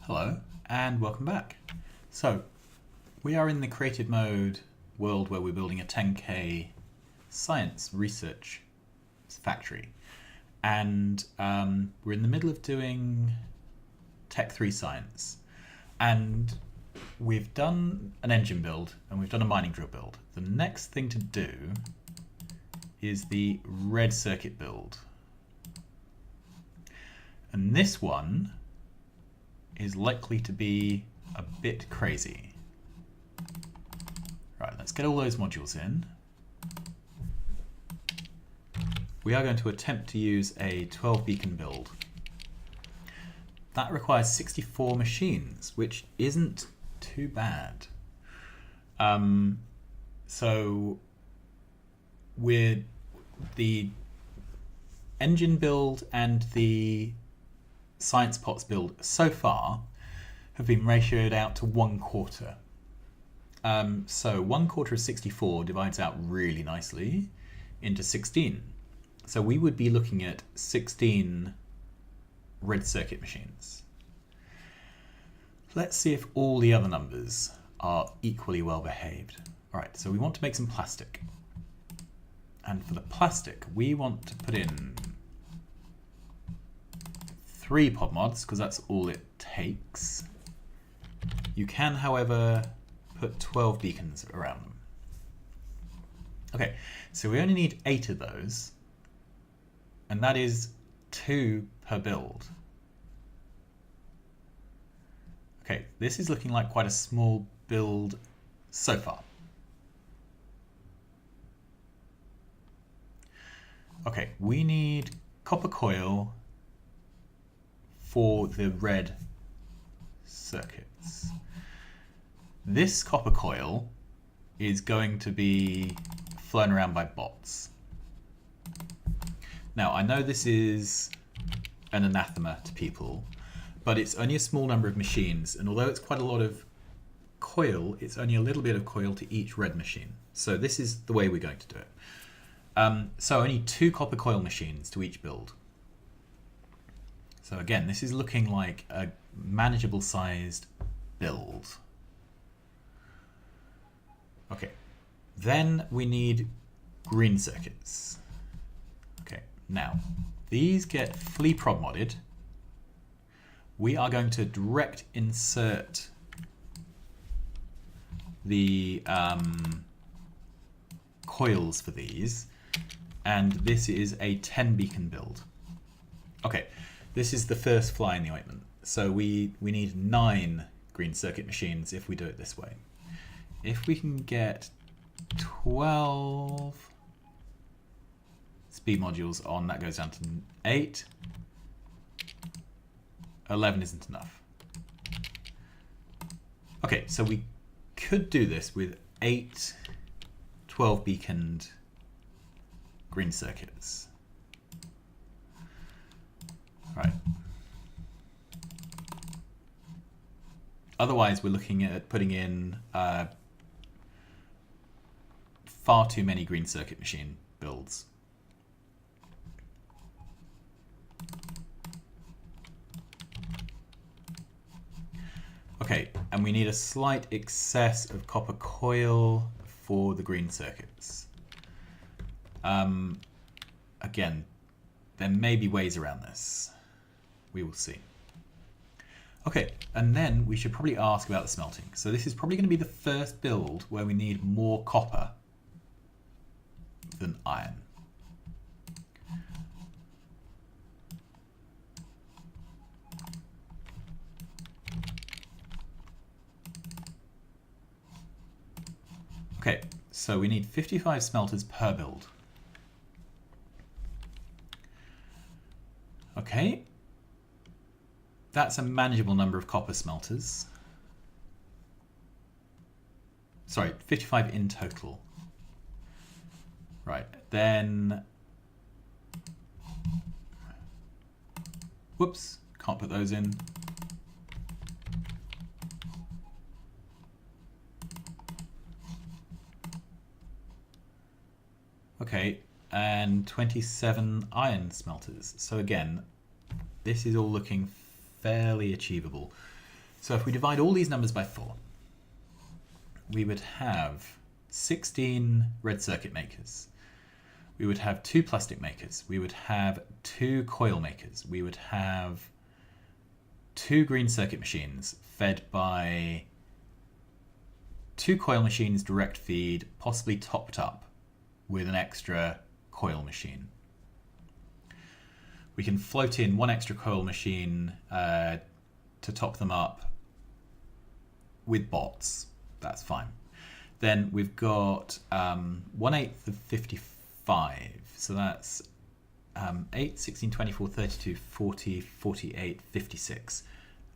Hello and welcome back. So we are in the creative mode world where we're building a 10k science research factory, and we're in the middle of doing Tech 3 science, and we've done an engine build and we've done a mining drill build. The next thing to do is the red circuit build, and this one is likely to be a bit crazy. Right, let's get all those modules in. We are going to attempt to use a 12 beacon build. That requires 64 machines, which isn't too bad. So the engine build and the science pots build so far have been ratioed out to 1/4. So 1/4 of 64 divides out really nicely into 16. So we would be looking at 16 red circuit machines. Let's see if all the other numbers are equally well behaved. All right, so we want to make some plastic. And for the plastic, we want to put in 3 pod mods, because that's all it takes. You can, however, put 12 beacons around them. Okay, so we only need 8 of those, and that is 2 per build. Okay, this is looking like quite a small build so far. Okay, we need copper coil for the red circuits. This copper coil is going to be flown around by bots. Now, I know this is an anathema to people, but it's only a small number of machines, and although it's quite a lot of coil, it's only a little bit of coil to each red machine. So this is the way we're going to do it. So only 2 copper coil machines to each build. So again, this is looking like a manageable sized build. Okay, then we need green circuits. Okay, now these get flea prod modded. We are going to direct insert the coils for these, and this is a 10 beacon build. Okay. This is the first fly in the ointment. So we need 9 green circuit machines if we do it this way. If we can get 12 speed modules on, that goes down to 8. 11 isn't enough. Okay, so we could do this with 8 12 beaconed green circuits. Right. Otherwise, we're looking at putting in far too many green circuit machine builds. Okay, and we need a slight excess of copper coil for the green circuits. Again, there may be ways around this. We will see. Okay, and then we should probably ask about the smelting. So this is probably going to be the first build where we need more copper than iron. Okay, so we need 55 smelters per build. Okay. That's a manageable number of copper smelters. Sorry, 55 in total. Right, then... Whoops, can't put those in. Okay, and 27 iron smelters. So again, this is all looking fairly achievable. So if we divide all these numbers by 4, we would have 16 red circuit makers. We would have 2 plastic makers. We would have 2 coil makers. We would have 2 green circuit machines fed by 2 coil machines direct feed, possibly topped up with an extra coil machine. We can float in 1 extra coil machine to top them up with bots. That's fine. Then we've got 1/8 of 55. So that's 8, 16, 24, 32, 40, 48, 56.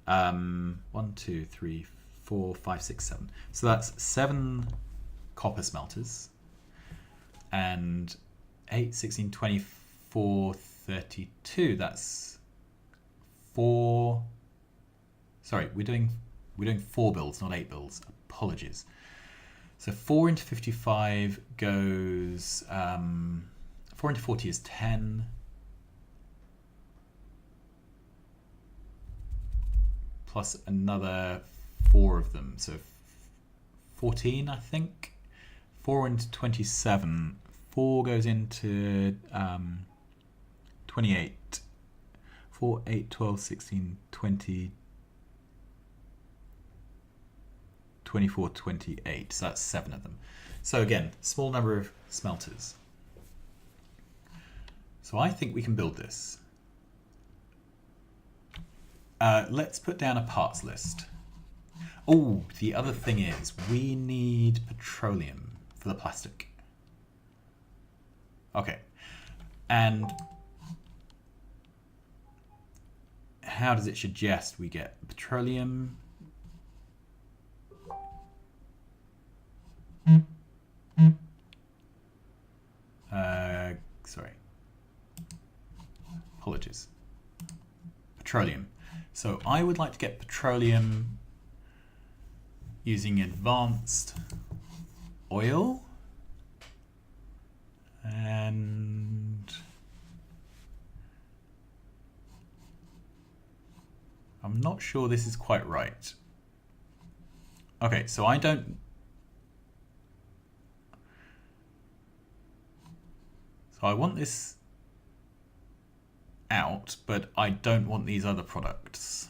1, 2, 3, 4, 5, 6, 7. So that's 7 copper smelters. And 8, 16, 24, 32. That's 4. Sorry, we're doing 4 builds, not 8 builds. Apologies. So 4 into 55 goes 4 into 40 is 10. Plus another 4 of them, so 14, I think. 4 into 27. 4 goes into 28. 4, 8, 12, 16, 20, 24, 28. So that's 7 of them. So again, small number of smelters. So I think we can build this. Let's put down a parts list. Oh, the other thing is we need petroleum for the plastic. Okay. And how does it suggest we get petroleum? Sorry. Apologies. Petroleum. So I would like to get petroleum using advanced oil. And I'm not sure this is quite right. Okay, so I don't... So I want this out, but I don't want these other products.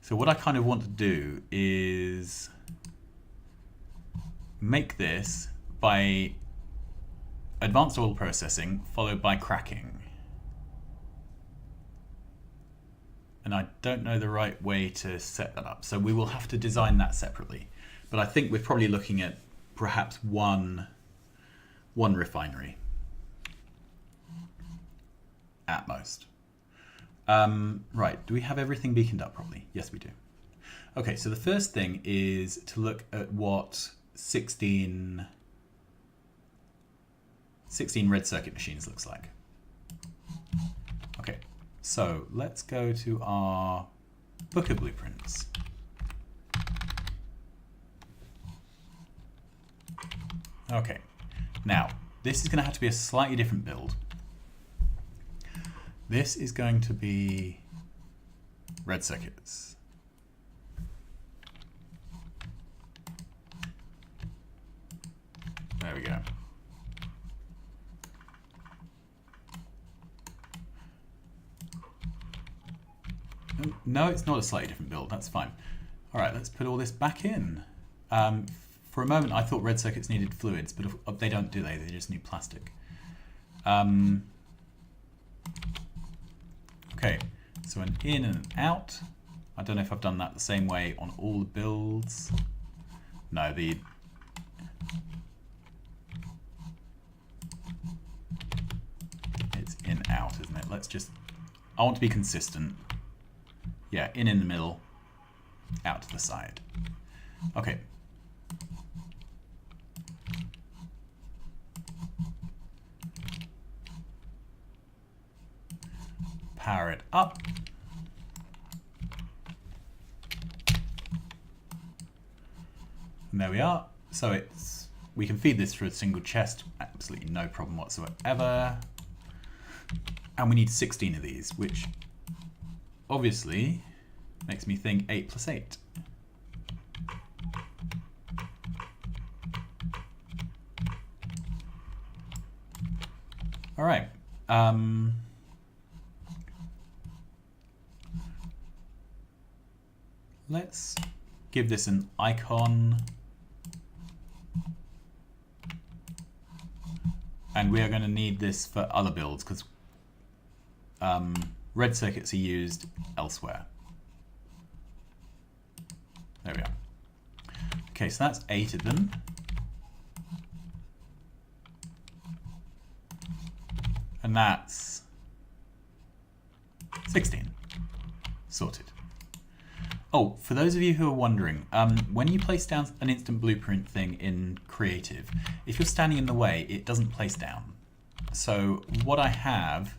So what I kind of want to do is make this by advanced oil processing followed by cracking. And I don't know the right way to set that up. So we will have to design that separately. But I think we're probably looking at perhaps one refinery at most. Right, do we have everything beaconed up properly? Yes, we do. Okay, so the first thing is to look at what 16 red circuit machines looks like. Okay, so let's go to our book of blueprints. Okay, now this is going to have to be a slightly different build. This is going to be red circuits. There we go. No, it's not a slightly different build. That's fine. All right, let's put all this back in. For a moment, I thought red circuits needed fluids, but they don't, do they? They just need plastic. Okay, so an in and an out. I don't know if I've done that the same way on all the builds. No, it's in out, isn't it? Let's just, I want to be consistent. Yeah, in the middle, out to the side. Okay. Power it up. And there we are. So it's we can feed this through a single chest, absolutely no problem whatsoever. And we need 16 of these, which obviously makes me think 8 plus 8. All right. Let's give this an icon. And we are going to need this for other builds because red circuits are used elsewhere. There we are. Okay, so that's 8 of them. And that's 16. Sorted. Oh, for those of you who are wondering, when you place down an instant blueprint thing in Creative, if you're standing in the way, it doesn't place down. So what I have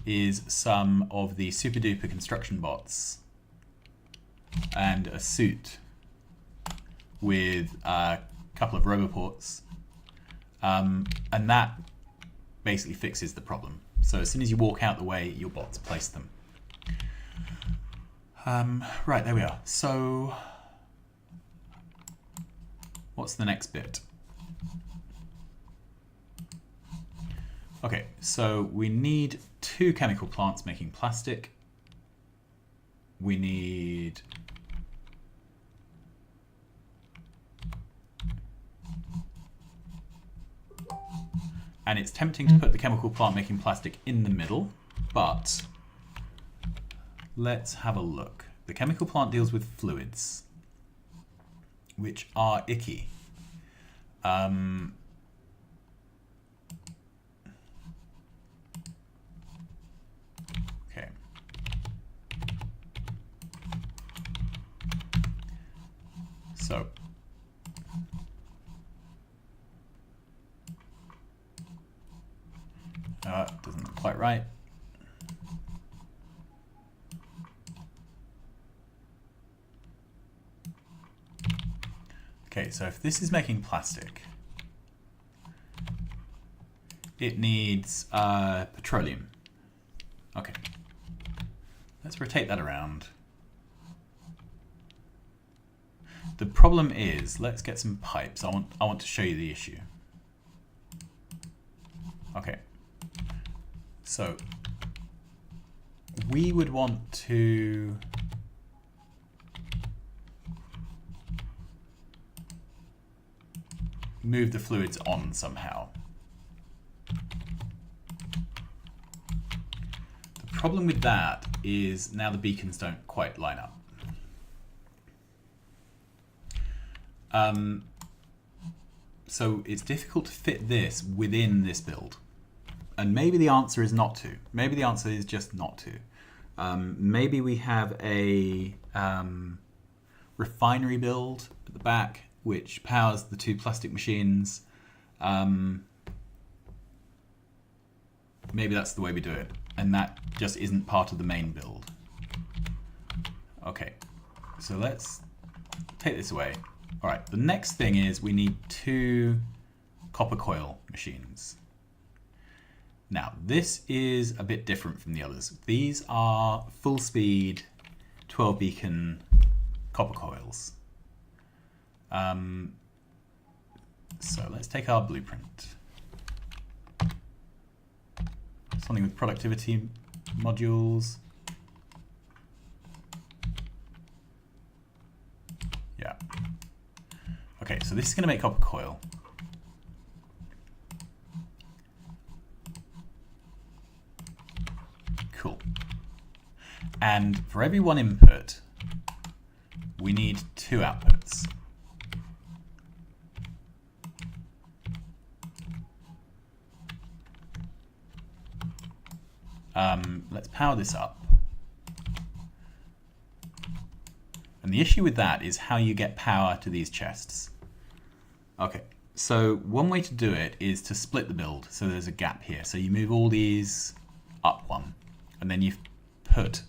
is some of the super duper construction bots and a suit with a couple of roboports, and that basically fixes the problem. So as soon as you walk out the way, your bots place them. Right, there we are. So what's the next bit? Okay, so we need 2 chemical plants making plastic. We need and it's tempting to put the chemical plant making plastic in the middle, but let's have a look. The chemical plant deals with fluids, which are icky. Okay. So doesn't look quite right. Okay, so if this is making plastic, it needs petroleum. Okay, let's rotate that around. The problem is, let's get some pipes. I want to show you the issue. Okay, so we would want to move the fluids on somehow. The problem with that is now the beacons don't quite line up. So it's difficult to fit this within this build. And maybe the answer is not to. Maybe the answer is just not to. Maybe we have a refinery build at the back which powers the 2 plastic machines. Maybe that's the way we do it. And that just isn't part of the main build. Okay, so let's take this away. All right, the next thing is we need 2 copper coil machines. Now, this is a bit different from the others. These are full speed 12 beacon copper coils. So let's take our blueprint. Something with productivity modules. Yeah. Okay, so this is going to make copper coil. Cool. And for every 1 input, we need 2 outputs. Let's power this up. And the issue with that is how you get power to these chests. Okay, so one way to do it is to split the build, so there's a gap here. So you move all these up 1, and then you put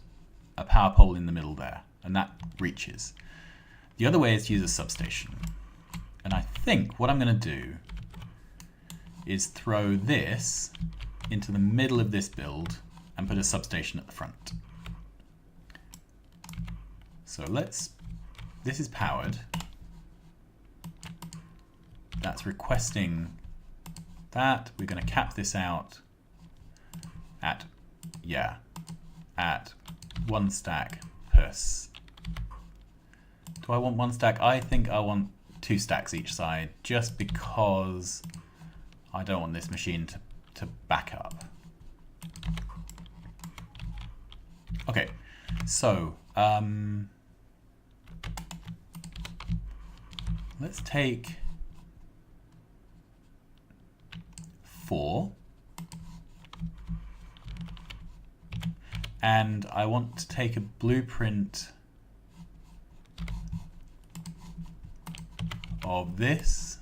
a power pole in the middle there, and that reaches. The other way is to use a substation. And I think what I'm going to do is throw this into the middle of this build and put a substation at the front. So this is powered. That's requesting that. We're going to cap this out at 1 stack per. Do I want 1 stack? I think I want 2 stacks each side, just because I don't want this machine to back up. Okay, so let's take 4. And I want to take a blueprint of this.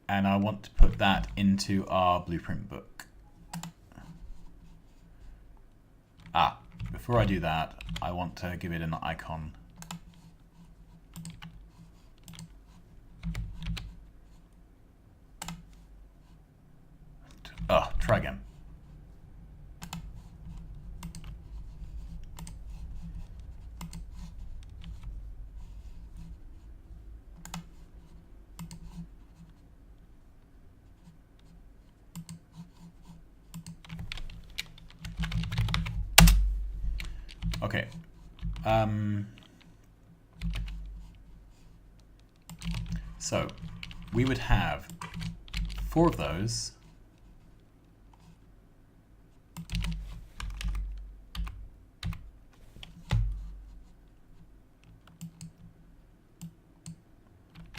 And I want to put that into our blueprint book. Before I do that, I want to give it an icon. Try again. Okay. So we would have 4 of those.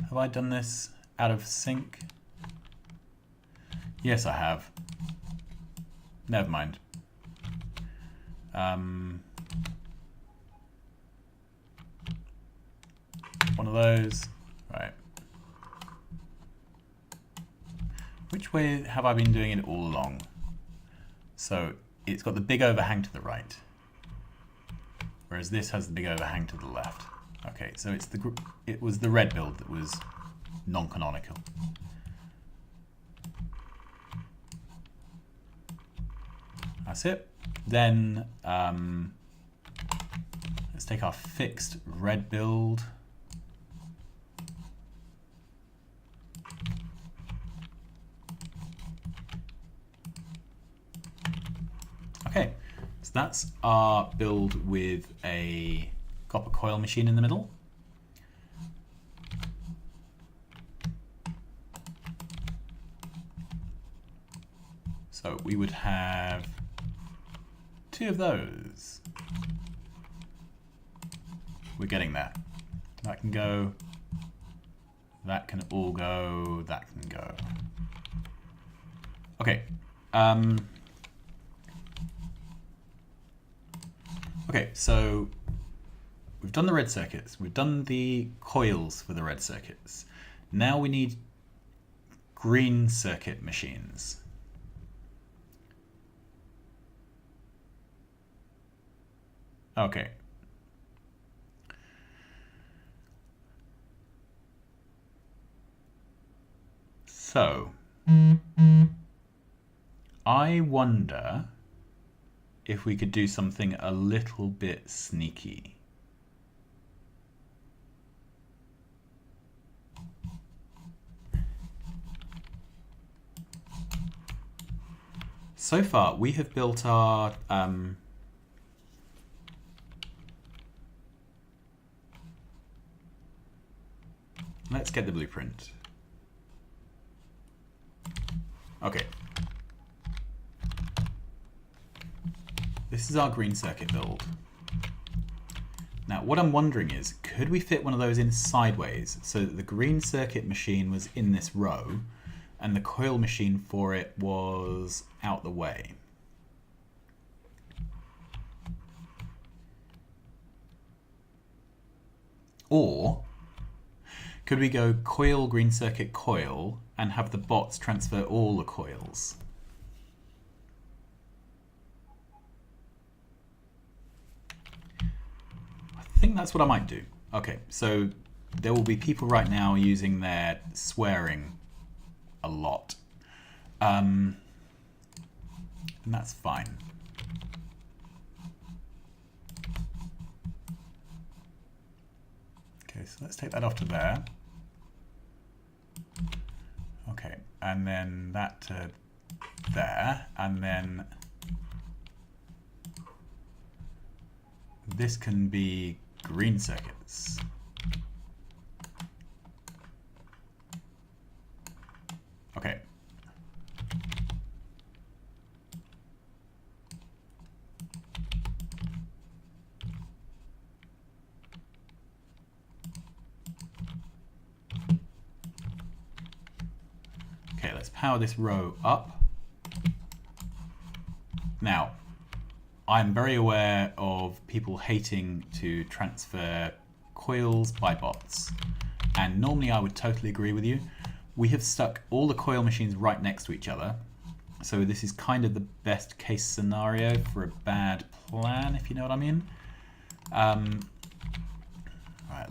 Have I done this out of sync? Yes, I have. Never mind. One of those. Right. Which way have I been doing it all along? So it's got the big overhang to the right, whereas this has the big overhang to the left. Okay, so it was the red build that was non-canonical. That's it. Then let's take our fixed red build. Okay, so that's our build with a copper coil machine in the middle. So we would have 2 of those. We're getting there. That can go. That can all go. That can go. Okay. Okay, so we've done the red circuits. We've done the coils for the red circuits. Now we need green circuit machines. Okay. So, I wonder if we could do something a little bit sneaky. So far, we have built our let's get the blueprint. Okay. This is our green circuit build. Now, what I'm wondering is, could we fit one of those in sideways so that the green circuit machine was in this row and the coil machine for it was out the way? Or could we go coil, green circuit, coil, and have the bots transfer all the coils? I think that's what I might do. Okay, so there will be people right now using their swearing a lot. And that's fine. Okay, so let's take that off to there. Okay, and then that to there, and then this can be green circuits. Okay. Okay, let's power this row up. Now, I'm very aware of people hating to transfer coils by bots, and normally I would totally agree with you. We have stuck all the coil machines right next to each other, so this is kind of the best case scenario for a bad plan, if you know what I mean. Right,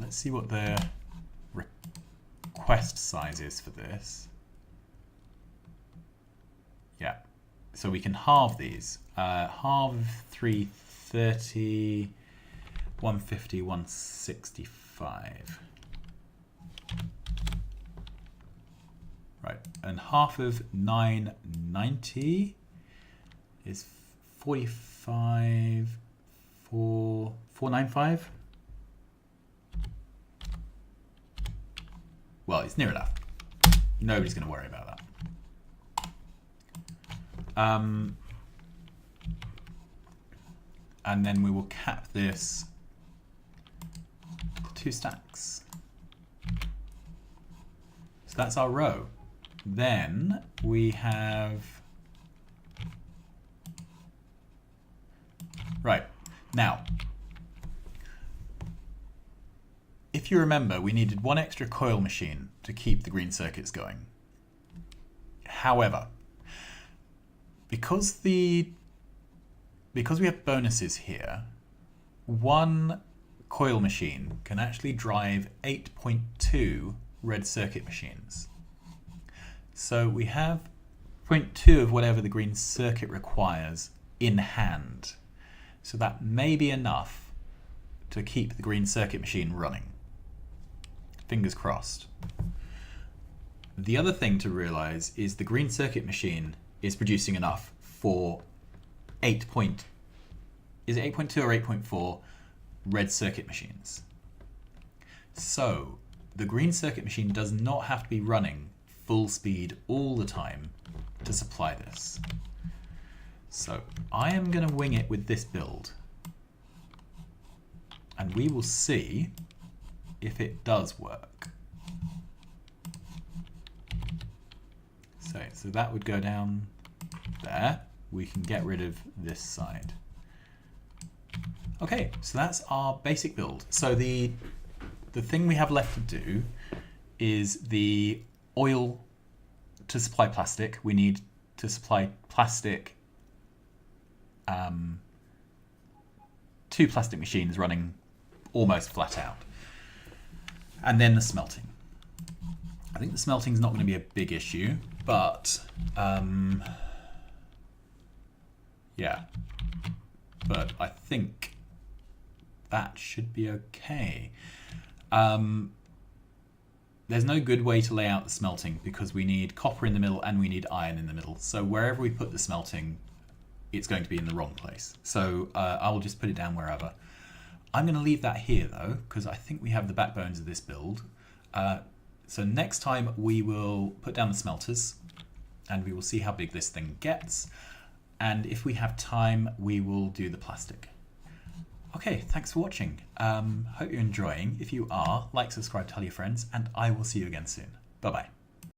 let's see what the request size is for this. Yeah, so we can halve these. Halve 330, 150, 165. Right, and half of 990 is 45, 495. Well, it's near enough. Nobody's going to worry about that. And then we will cap this to 2 stacks. So that's our row. Then we have, right, now, if you remember, we needed 1 extra coil machine to keep the green circuits going. However, because we have bonuses here, 1 coil machine can actually drive 8.2 red circuit machines. So we have 0.2 of whatever the green circuit requires in hand. So that may be enough to keep the green circuit machine running. Fingers crossed. The other thing to realize is the green circuit machine is producing enough for is it 8.2 or 8.4 red circuit machines. So the green circuit machine does not have to be running full speed all the time to supply this. So I am going to wing it with this build, and we will see if it does work. So that would go down there. We can get rid of this side. Okay, so that's our basic build. So the thing we have left to do is the oil to supply plastic. We need to supply plastic, 2 plastic machines running almost flat out. And then the smelting. I think the smelting is not going to be a big issue, but yeah, but I think that should be okay. There's no good way to lay out the smelting because we need copper in the middle and we need iron in the middle. So wherever we put the smelting, it's going to be in the wrong place. So I will just put it down wherever. I'm going to leave that here though, because I think we have the backbones of this build. So next time we will put down the smelters and we will see how big this thing gets. And if we have time, we will do the plastic. Okay, thanks for watching. Hope you're enjoying. If you are, like, subscribe, tell your friends, and I will see you again soon. Bye-bye.